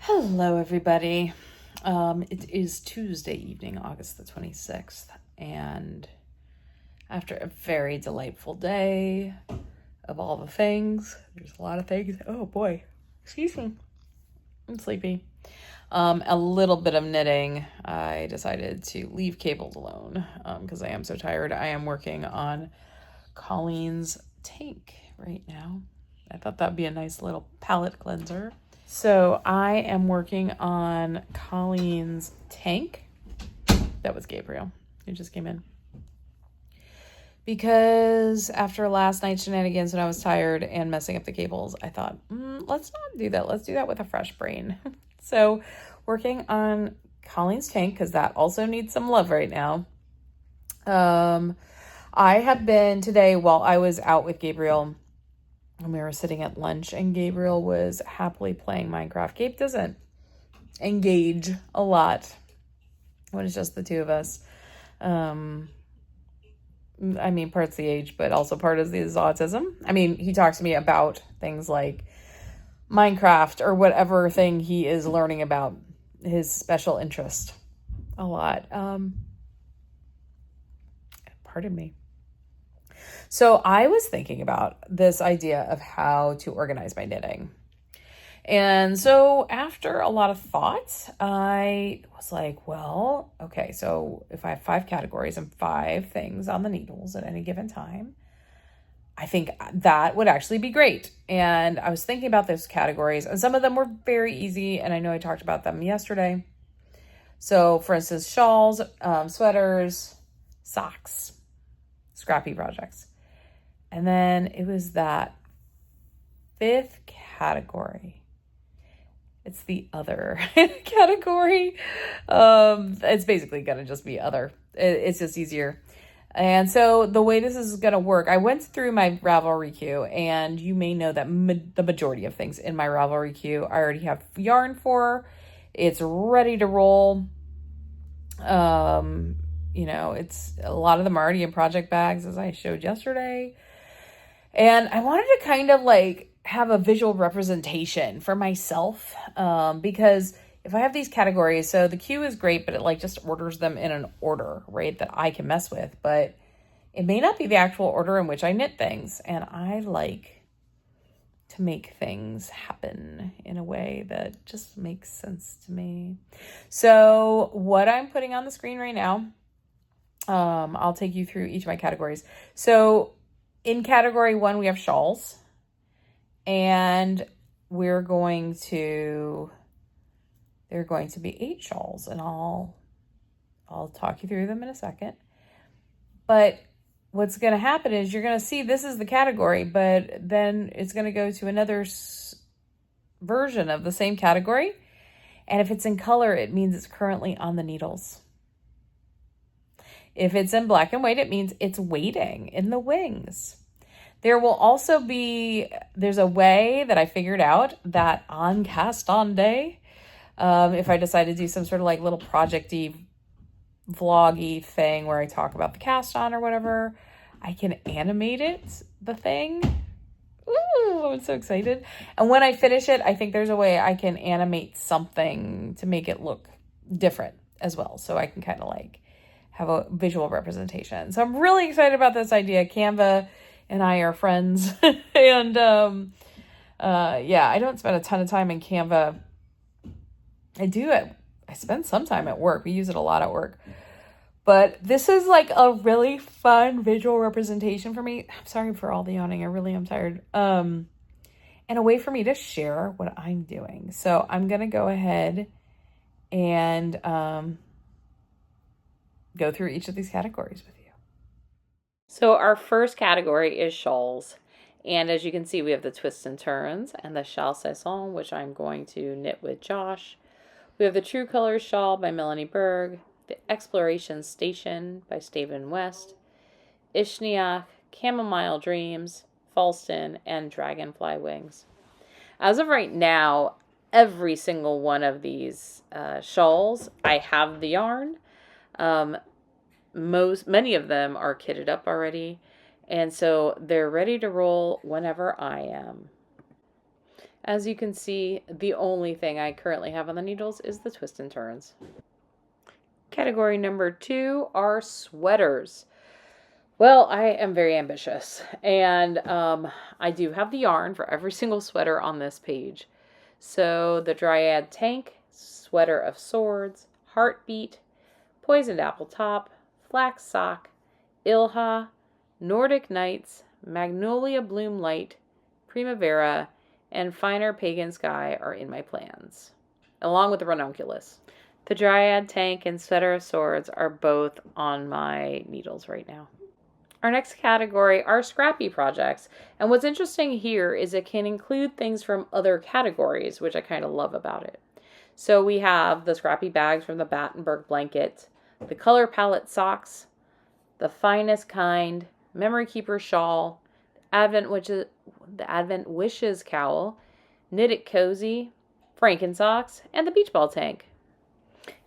Hello, everybody. It is Tuesday evening, August the 26th, and after a very delightful day of all the things, there's a lot of things. Oh boy, excuse me, I'm sleepy. A little bit of knitting. I decided to leave cables alone because I am so tired. I am working on Colleen's tank right now. I thought that'd be a nice little palette cleanser. So I am working on Colleen's tank. That was Gabriel, who just came in. Because after last night's shenanigans when I was tired and messing up the cables, I thought, let's not do that. Let's do that with a fresh brain. So working on Colleen's tank, because that also needs some love right now. I have been today while I was out with Gabriel, and we were sitting at lunch, and Gabriel was happily playing Minecraft. Gabe doesn't engage a lot when it's just the two of us. I mean, part's the age, but also part is his autism. I mean, he talks to me about things like Minecraft or whatever thing he is learning about, his special interest, a lot. Pardon me. So I was thinking about this idea of how to organize my knitting. And so after a lot of thought, I was like, well, okay, so if I have 5 categories and 5 things on the needles at any given time, I think that would actually be great. And I was thinking about those categories, and some of them were very easy, and I know I talked about them yesterday. So for instance, shawls, sweaters, socks, scrappy projects. And then it was that 5th category. It's the other category. It's basically going to just be other. It's just easier. And so the way this is going to work, I went through my Ravelry queue, and you may know that the majority of things in my Ravelry queue I already have yarn for. It's ready to roll. It's a lot of them are already in project bags, as I showed yesterday. And I wanted to kind of like have a visual representation for myself, because if I have these categories, so the queue is great, but it like just orders them in an order, right, that I can mess with, but it may not be the actual order in which I knit things. And I like to make things happen in a way that just makes sense to me. So what I'm putting on the screen right now, I'll take you through each of my categories. So in category 1, we have shawls, and there are going to be 8 shawls, and I'll talk you through them in a second. But what's going to happen is you're going to see this is the category, but then it's going to go to another version of the same category. And if it's in color, it means it's currently on the needles. If it's in black and white, it means it's waiting in the wings. There will also be, there's a way that I figured out that on cast on day, if I decide to do some sort of like little project-y, vloggy thing where I talk about the cast on or whatever, I can animate it, the thing. Ooh, I'm so excited. And when I finish it, I think there's a way I can animate something to make it look different as well. So I can kind of like have a visual representation. So I'm really excited about this idea. Canva and I are friends. And I don't spend a ton of time in Canva. I spend some time at work. We use it a lot at work. But this is like a really fun visual representation for me. I'm sorry for all the yawning. I really am tired. And a way for me to share what I'm doing. So I'm going to go ahead and go through each of these categories with you. So our first category is shawls. And as you can see, we have the twists and turns and the châle saison, which I'm going to knit with Josh. We have the True Colors shawl by Melanie Berg, the Exploration Station by Staven West, Ishniach, Chamomile Dreams, Falston, and Dragonfly Wings. As of right now, every single one of these shawls, I have the yarn. Many of them are kitted up already, and so they're ready to roll whenever I am. As you can see, the only thing I currently have on the needles is the twist and turns. Category number 2 are sweaters. Well, I am very ambitious, and I do have the yarn for every single sweater on this page. So the Dryad Tank, Sweater of Swords, Heartbeat, Poisoned Apple Top, Flax Sock, Ilha, Nordic Nights, Magnolia Bloom Light, Primavera, and Finer Pagan Sky are in my plans, along with the Ranunculus. The Dryad Tank and Sweater of Swords are both on my needles right now. Our next category are scrappy projects, and what's interesting here is it can include things from other categories, which I kind of love about it. So we have the scrappy bags from the Battenberg blanket, the color palette socks, the finest kind, memory keeper shawl, the Advent Wishes cowl, knit it cozy, Franken socks, and the beach ball tank.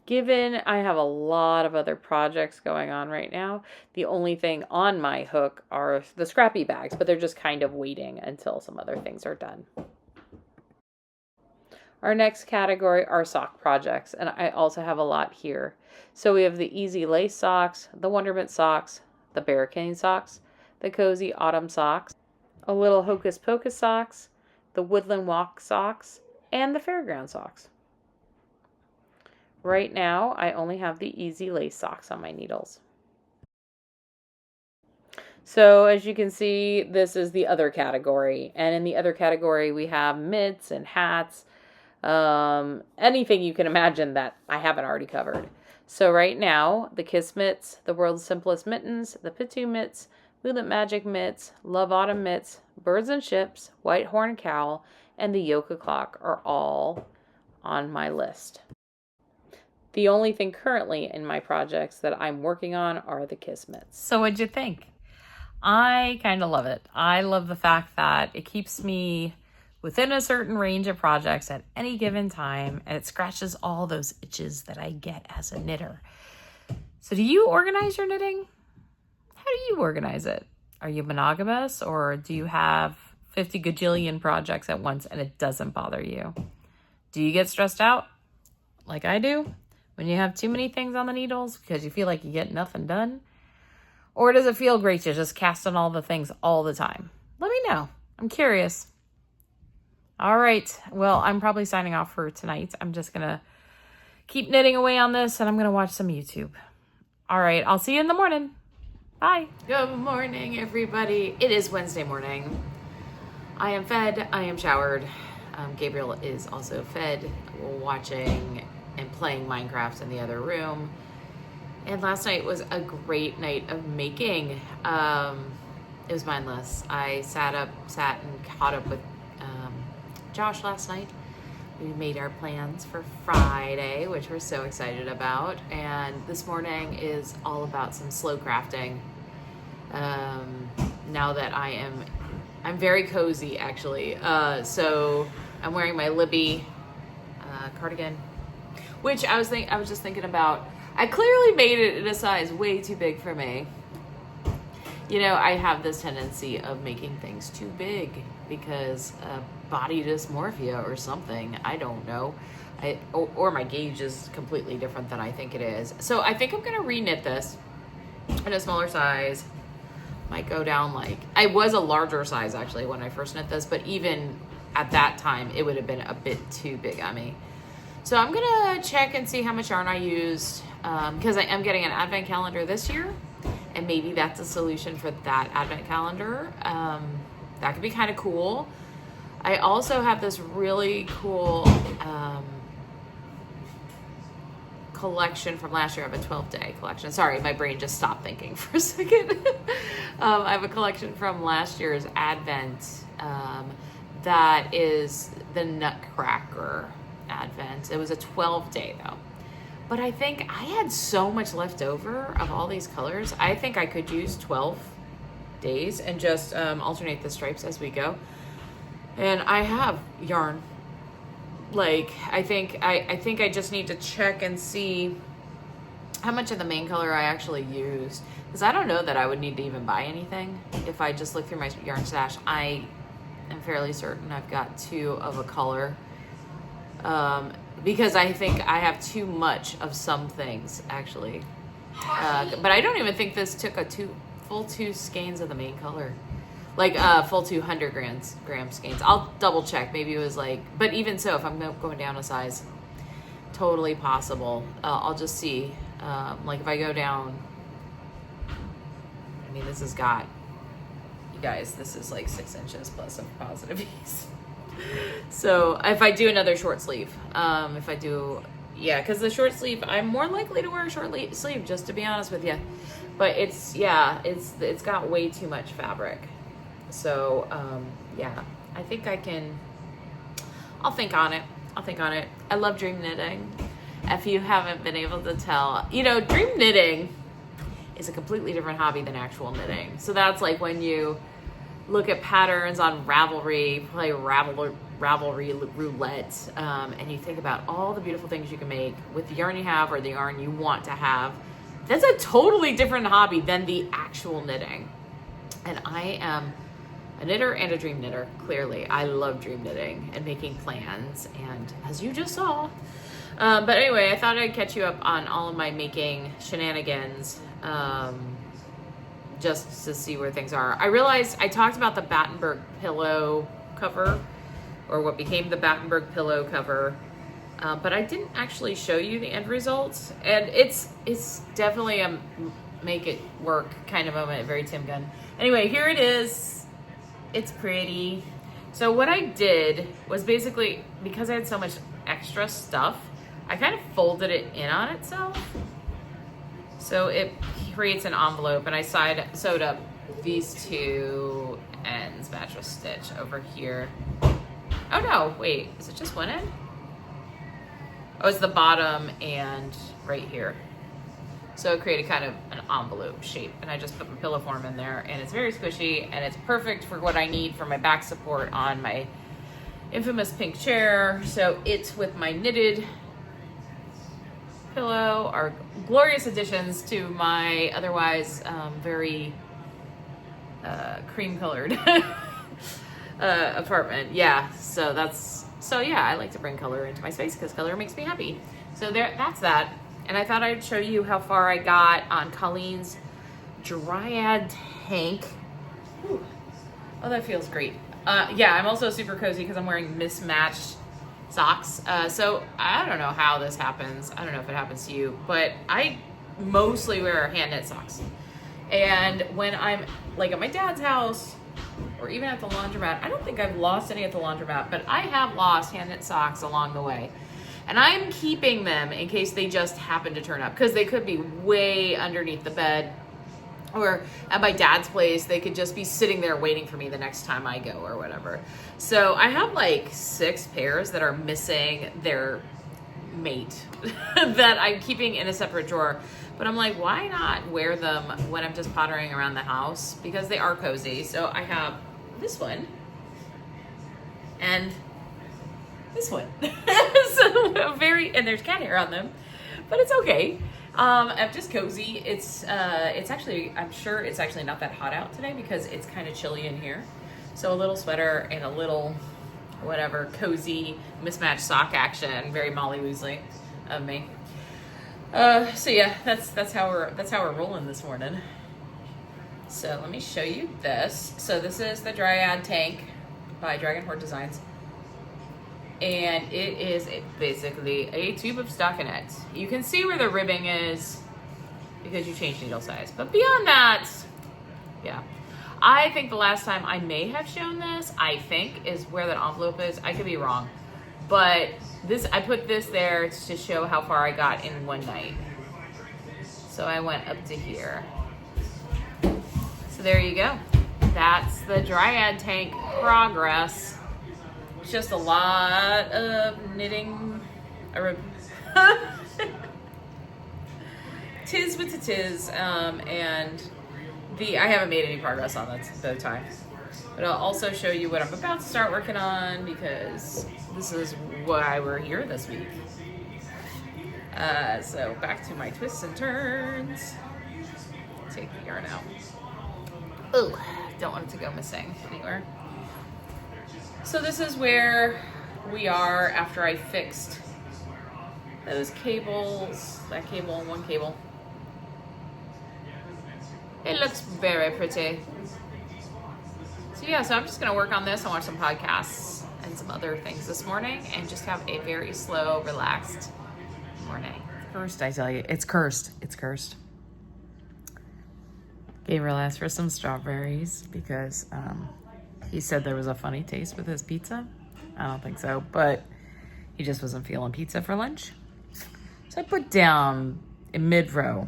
Given I have a lot of other projects going on right now, the only thing on my hook are the scrappy bags, but they're just kind of waiting until some other things are done. Our next category are sock projects, and I also have a lot here. So we have the Easy Lace socks, the Wonderment socks, the Barricade socks, the Cozy Autumn socks, a little Hocus Pocus socks, the Woodland Walk socks, and the Fairground socks. Right now, I only have the Easy Lace socks on my needles. So as you can see, this is the other category. And in the other category, we have mitts and hats, anything you can imagine that I haven't already covered. So right now, the Kiss mitts, the World's Simplest Mittens, the Pitu mitts, Moonlit Magic mitts, Love Autumn mitts, Birds and Ships, White Horn Cowl, and the Yoka Clock are all on my list. The only thing currently in my projects that I'm working on are the Kiss mitts. So what'd you think? I kind of love it. I love the fact that it keeps me within a certain range of projects at any given time, and it scratches all those itches that I get as a knitter. So do you organize your knitting? How do you organize it? Are you monogamous, or do you have 50 gajillion projects at once and it doesn't bother you? Do you get stressed out like I do when you have too many things on the needles because you feel like you get nothing done? Or does it feel great to just cast on all the things all the time? Let me know. I'm curious. All right. Well, I'm probably signing off for tonight. I'm just going to keep knitting away on this, and I'm going to watch some YouTube. All right. I'll see you in the morning. Bye. Good morning, everybody. It is Wednesday morning. I am fed. I am showered. Gabriel is also fed, watching and playing Minecraft in the other room. And last night was a great night of making. It was mindless. I sat and caught up with Josh last night. We made our plans for Friday, which we're so excited about. And this morning is all about some slow crafting. Now that I'm very cozy actually. So I'm wearing my Libby cardigan, which I was just thinking about. I clearly made it in a size way too big for me. You know, I have this tendency of making things too big because body dysmorphia or something. I don't know. Or my gauge is completely different than I think it is. So I think I'm going to re-knit this in a smaller size. Might go down I was a larger size actually when I first knit this, but even at that time, it would have been a bit too big on me. So I'm going to check and see how much yarn I used because I am getting an advent calendar this year, and maybe that's a solution for that advent calendar. That could be kind of cool. I also have this really cool collection from last year. I have a 12-day collection. Sorry, my brain just stopped thinking for a second. I have a collection from last year's advent that is the Nutcracker advent. It was a 12-day though. But I think I had so much left over of all these colors. I think I could use 12 days and just alternate the stripes as we go. And I have yarn. I think I just need to check and see how much of the main color I actually used. Because I don't know that I would need to even buy anything if I just look through my yarn stash. I I'm fairly certain I've got 2 of a color. Because I think I have too much of some things, actually. But I don't even think this took full 2 skeins of the main color. Like full 200 gram skeins. I'll double check. Maybe it was like, but even so, if I'm going down a size, totally possible. I'll just see. Like if I go down, I mean, this has got, you guys, this is like 6 inches plus a positive ease. So if I do another short sleeve, if I do, yeah, because the short sleeve, I'm more likely to wear a short sleeve, just to be honest with you. But it's got way too much fabric. So, yeah, I think I'll think on it. I love dream knitting. If you haven't been able to tell, dream knitting is a completely different hobby than actual knitting. So that's like when you look at patterns on Ravelry, play Ravelry roulette, and you think about all the beautiful things you can make with the yarn you have or the yarn you want to have. That's a totally different hobby than the actual knitting. And I am a knitter and a dream knitter, clearly. I love dream knitting and making plans, and as you just saw. But anyway, I thought I'd catch you up on all of my making shenanigans, just to see where things are. I realized I talked about the Battenberg pillow cover, or what became the Battenberg pillow cover, but I didn't actually show you the end results. And it's definitely a make it work kind of moment, very Tim Gunn. Anyway, here it is. It's pretty. So what I did was basically, because I had so much extra stuff, I kind of folded it in on itself. So it creates an envelope, and I sewed up these 2 ends, match stitch over here. Oh no, wait, is it just one end? Oh, it's the bottom and right here. So it created kind of an envelope shape, and I just put my pillow form in there, and it's very squishy, and it's perfect for what I need for my back support on my infamous pink chair. So it's with my knitted pillow are glorious additions to my otherwise very cream colored apartment. Yeah, so yeah, I like to bring color into my space because color makes me happy. So that's that. And I thought I'd show you how far I got on Colleen's Dryad tank. Whew. Oh, that feels great. Yeah, I'm also super cozy because I'm wearing mismatched socks. So I don't know how this happens. I don't know if it happens to you, but I mostly wear hand knit socks. And when I'm like at my dad's house or even at the laundromat, I don't think I've lost any at the laundromat, but I have lost hand knit socks along the way. And I'm keeping them in case they just happen to turn up, because they could be way underneath the bed, or at my dad's place, they could just be sitting there waiting for me the next time I go or whatever. So I have like 6 pairs that are missing their mate that I'm keeping in a separate drawer. But I'm like, why not wear them when I'm just pottering around the house? Because they are cozy. So I have this one and this one. So and there's cat hair on them, but it's okay. I'm just cozy. It's actually, I'm sure it's actually not that hot out today because it's kind of chilly in here. So a little sweater and a little whatever cozy mismatched sock action, very Molly Weasley of me. So yeah, that's how we're rolling this morning. So let me show you this. So this is the Dryad tank by Dragon Horde Designs. And it is basically a tube of stockinette. You can see where the ribbing is because you change needle size. But beyond that, yeah. I think the last time I may have shown this, is where that envelope is. I could be wrong. But I put this there to show how far I got in one night. So I went up to here. So there you go. That's the Dryad tank progress. Just a lot of knitting. Tis with the tis. And I haven't made any progress on that bow tie. But I'll also show you what I'm about to start working on because this is why we're here this week. So back to my twists and turns. Take the yarn out. Oh, don't want it to go missing anywhere. So this is where we are after I fixed those cables, that cable and one cable. It looks very pretty. So yeah, so I'm just gonna work on this and watch some podcasts and some other things this morning and just have a very slow, relaxed morning. Cursed, I tell you, it's cursed. It's cursed. Gabriel asked for some strawberries because he said there was a funny taste with his pizza. I don't think so, but he just wasn't feeling pizza for lunch. So I put down in mid-row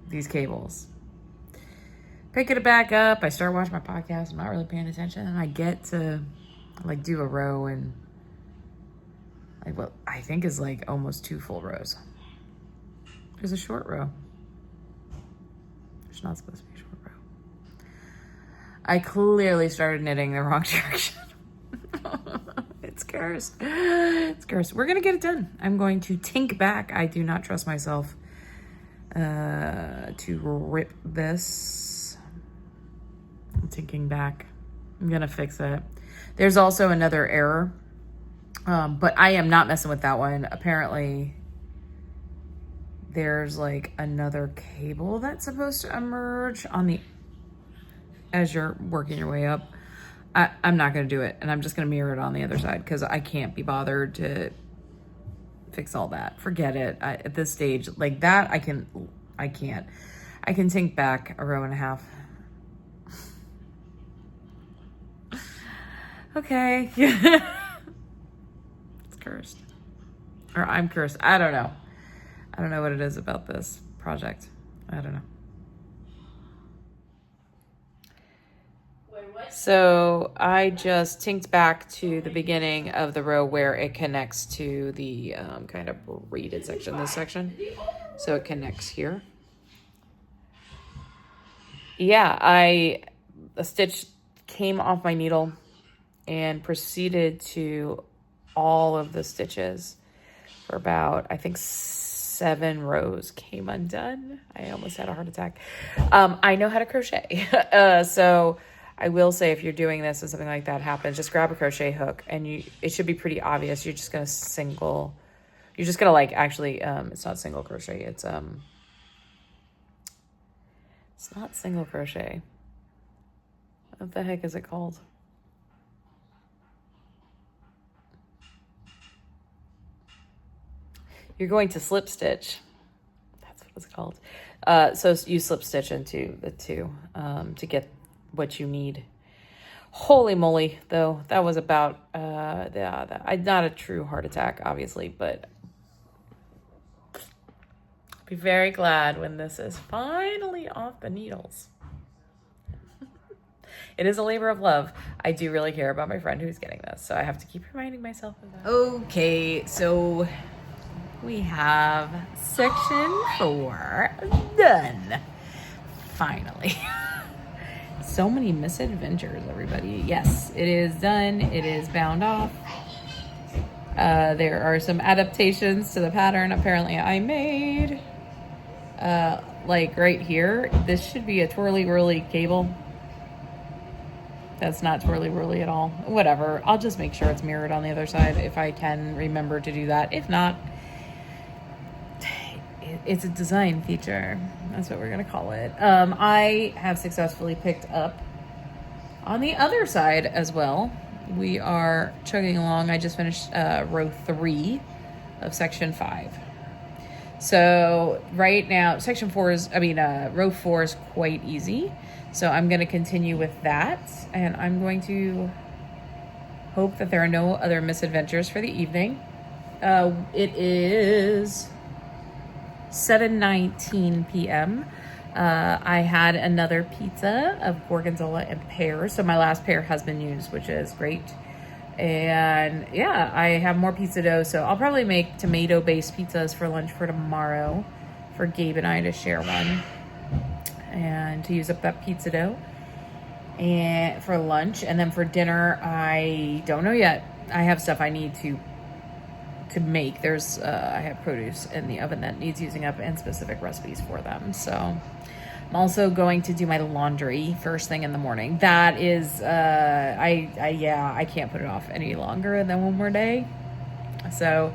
these cables. Pick it back up. I start watching my podcast. I'm not really paying attention. And I get to like do a row and like what I think is like almost 2 full rows. There's a short row. There's not supposed to be a short row. I clearly started knitting the wrong direction. It's cursed. It's cursed. We're going to get it done. I'm going to tink back. I do not trust myself to rip this. I'm tinking back. I'm going to fix it. There's also another error, but I am not messing with that one. Apparently, there's like another cable that's supposed to emerge on the, as you're working your way up. I'm not going to do it, and I'm just going to mirror it on the other side because I can't be bothered to fix all that. Forget it. At this stage, like that, I can't. I can tink back a row and a half. Okay. It's cursed. Or I'm cursed. I don't know. I don't know what it is about this project. I don't know. So I just tinked back to the beginning of the row where it connects to the kind of braided section, this section. So it connects here. Yeah, a stitch came off my needle and proceeded to all of the stitches for about, I think, 7 rows came undone. I almost had a heart attack. I know how to crochet. So I will say if you're doing this and something like that happens, just grab a crochet hook and it should be pretty obvious. You're just going to like actually, it's not single crochet. It's not single crochet. What the heck is it called? You're going to slip stitch. That's what it's called. So you slip stitch into the 2 to get what you need. Holy moly, though. That was about, not a true heart attack, obviously, but I'll be very glad when this is finally off the needles. It is a labor of love. I do really care about my friend who's getting this, so I have to keep reminding myself of that. Okay, so we have section 4 done. Finally. So many misadventures, everybody. Yes, it is done. It is bound off. There are some adaptations to the pattern apparently I made. Like right here, this should be a twirly-whirly cable. That's not twirly-whirly at all. Whatever. I'll just make sure it's mirrored on the other side if I can remember to do that. If not, it's a design feature. That's what we're going to call it. I have successfully picked up on the other side as well. We are chugging along. I just finished row 3 of section 5. So right now, row 4 is quite easy. So I'm going to continue with that. And I'm going to hope that there are no other misadventures for the evening. It is 7:19 p.m. I had another pizza of gorgonzola and pear. So my last pear has been used, which is great. And yeah, I have more pizza dough. So I'll probably make tomato-based pizzas for lunch for tomorrow for Gabe and I to share one. And to use up that pizza dough and for lunch. And then for dinner, I don't know yet. I have stuff I need to make. I have produce in the oven that needs using up and specific recipes for them. So I'm also going to do my laundry first thing in the morning. That is, I can't put it off any longer than one more day. So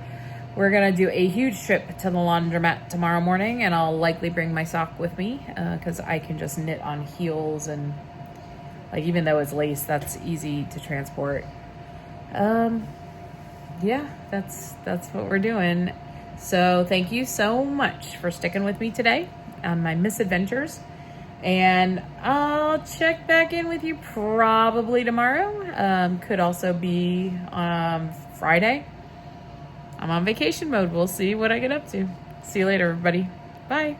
we're going to do a huge trip to the laundromat tomorrow morning, and I'll likely bring my sock with me because I can just knit on heels, and like, even though it's lace, that's easy to transport. Yeah, that's what we're doing. So thank you so much for sticking with me today on my misadventures, and I'll check back in with you probably tomorrow. Could also be Friday. I'm on vacation mode. We'll see what I get up to. See you later, everybody. Bye.